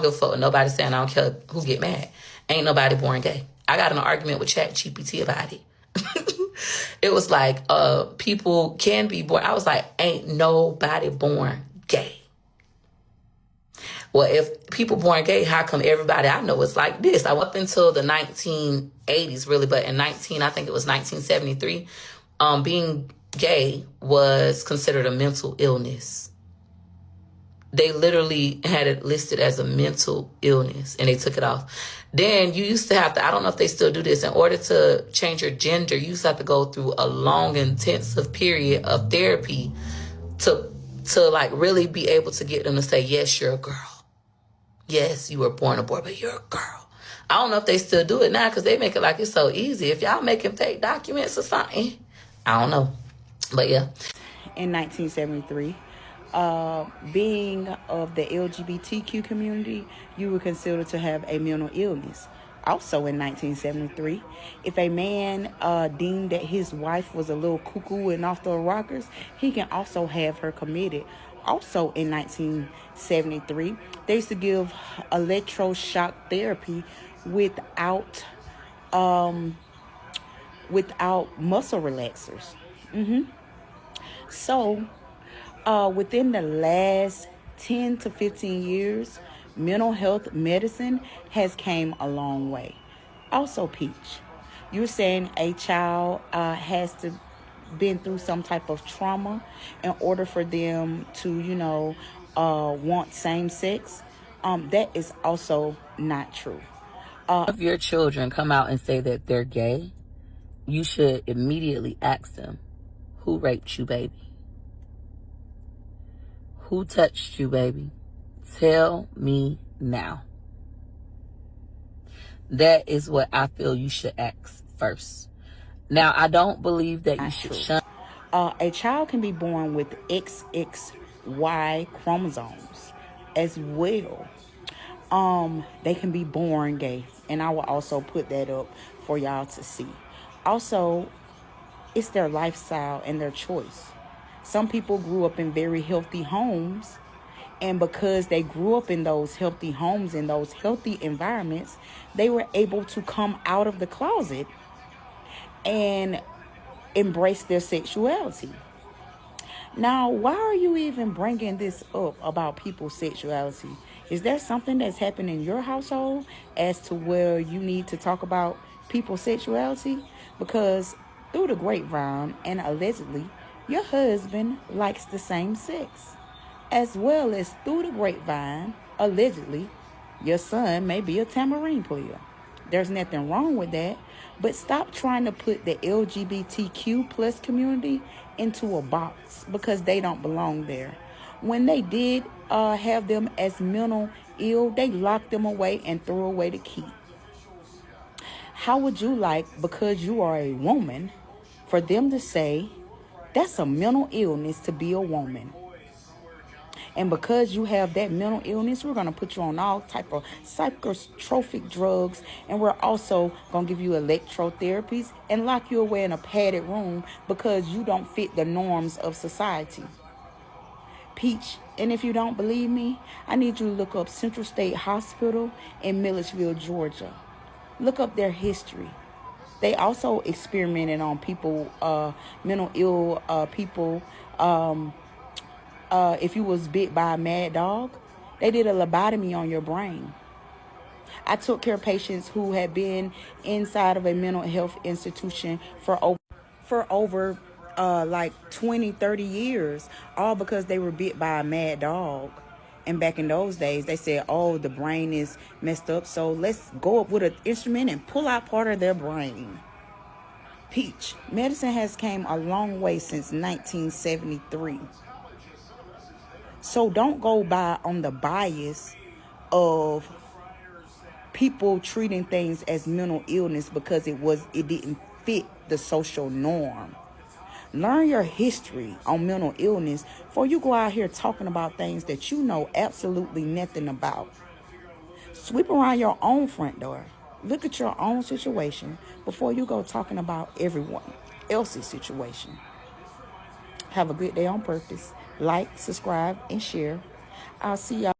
give a fuck what nobody saying. I don't care who get mad. Ain't nobody born gay. I got in an argument with ChatGPT about it. It was like, people can be born. I was like, ain't nobody born gay. Well, if people born gay, how come everybody I know is like this? I up until the 1980s, really, but I think it was 1973, being gay was considered a mental illness. They literally had it listed as a mental illness, and they took it off. Then you used to have to, I don't know if they still do this, in order to change your gender, you used to have to go through a long, intensive period of therapy to like really be able to get them to say, yes, you're a girl. Yes, you were born a boy, but you're a girl. I don't know if they still do it now because they make it like it's so easy. If y'all making fake documents or something, I don't know. But yeah. In 1973, being of the LGBTQ community, you were considered to have a mental illness. Also in 1973, if a man deemed that his wife was a little cuckoo and off the rockers, he can also have her committed. Also in 1973, they used to give electroshock therapy without muscle relaxers. So within the last 10 to 15 years, mental health medicine has came a long way. Also, Peach, you're saying a child has to been through some type of trauma in order for them to, want same sex. That is also not true. If your children come out and say that they're gay, you should immediately ask them, who raped you, baby? Who touched you, baby? Tell me now. That is what I feel you should ask first. Now, I don't believe that you should shun. A child can be born with XXY chromosomes as well. They can be born gay, and I will also put that up for y'all to see. Also, it's their lifestyle and their choice. Some people grew up in very healthy homes, and because they grew up in those healthy homes, in those healthy environments, they were able to come out of the closet and embrace their sexuality. Now, why are you even bringing this up about people's sexuality? Is there something that's happened in your household as to where you need to talk about people's sexuality? Because through the grapevine and allegedly, your husband likes the same sex. As well as through the grapevine, allegedly, your son may be a tambourine player. There's nothing wrong with that, but stop trying to put the LGBTQ plus community into a box because they don't belong there. When they did have them as mental ill, they locked them away and threw away the key. How would you like, because you are a woman, for them to say, that's a mental illness to be a woman? And because you have that mental illness, we're going to put you on all type of psychotropic drugs. And we're also going to give you electrotherapies and lock you away in a padded room because you don't fit the norms of society. Peach, and if you don't believe me, I need you to look up Central State Hospital in Milledgeville, Georgia. Look up their history. They also experimented on people, mental ill people. If you was bit by a mad dog, they did a lobotomy on your brain. I took care of patients who had been inside of a mental health institution for over like 20, 30 years, all because they were bit by a mad dog. And back in those days, they said, oh, the brain is messed up, so let's go up with an instrument and pull out part of their brain. Peach, medicine has came a long way since 1973. So don't go by on the bias of people treating things as mental illness because it didn't fit the social norm. Learn your history on mental illness before you go out here talking about things that you know absolutely nothing about. Sweep around your own front door. Look at your own situation before you go talking about everyone else's situation. Have a good day on purpose. Like, subscribe, and share. I'll see y'all.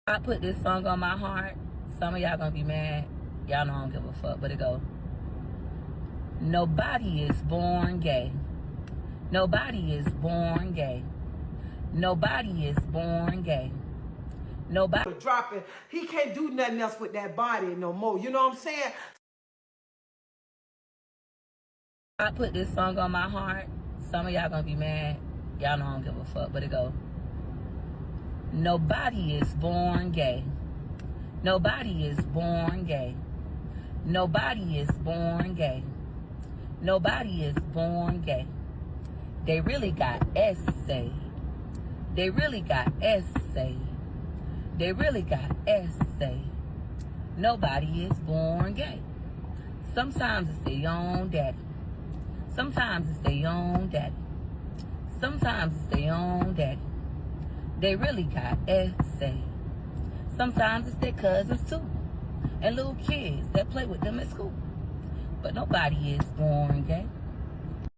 I put this song on my heart. Some of y'all gonna be mad. Y'all know I don't give a fuck, but it go. Nobody is born gay. Nobody is born gay. Nobody is born gay. Nobody. Dropping. He can't do nothing else with that body no more. You know what I'm saying? I put this song on my heart. Some of y'all gonna be mad. Y'all know I don't give a fuck, but it go. Nobody is born gay. Nobody is born gay. Nobody is born gay. Nobody is born gay. They really got essayed. They really got essayed. They really got essayed. Nobody is born gay. Sometimes it's their own daddy. Sometimes it's their own daddy. Sometimes it's their own daddy. They really got essayed. Sometimes it's their cousins too. And little kids that play with them at school. But nobody is born gay.